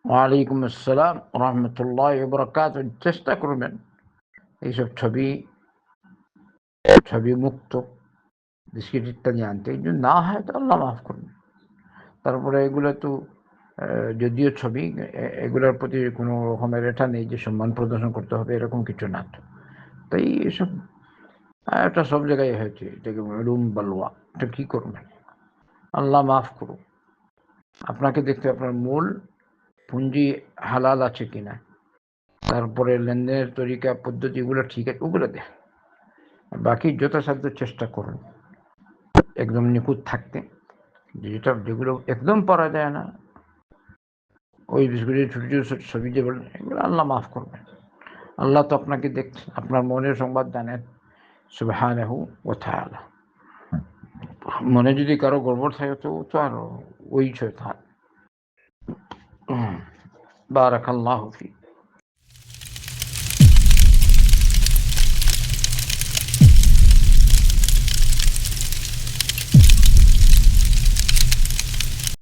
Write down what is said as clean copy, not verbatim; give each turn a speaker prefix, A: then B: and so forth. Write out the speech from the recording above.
A: ওয়ালাইকুম আসসালাম রহমতুল্লাহ বরকাত। চেষ্টা করবেন এইসব ছবি মুক্ত বিস্কিট ইত্যাদি আনতে, যদি না হয় তো আল্লাহ মাফ করবেন। তারপরে এগুলো তো যদিও ছবি, এগুলোর প্রতি কোনো রকমের এটা নেই যে সম্মান প্রদর্শন করতে হবে, এরকম কিছু না তো। তাই এসব এটা সব জায়গায় হয়েছে, এটাকে রুম বালুয়া, এটা কী করবেন? আল্লাহ মাফ করুন। আপনাকে দেখতে আপনার মূল পুঁজি হালাল আছে কিনা, তারপরে লেনদেনের তরিকা পদ্ধতিগুলো ঠিক আছে, ওগুলো দেখ। বাকি যথাসাধ্য চেষ্টা করুন একদম নিখুঁত থাকতে। যেগুলো একদম পারা যায় না, ওই বিস্কুটের ছোটো ছোটো ছবি যে বলেন, এগুলো আল্লাহ মাফ করবেন। আল্লাহ তো আপনাকে দেখছেন, আপনার মনের সংবাদ জানেন সুবহানাহু ওয়া তাআলা। মনে যদি কারো গড়বড় থাকে তো আর ওই ছয় থাক। বারাকাল্লাহু ফিক।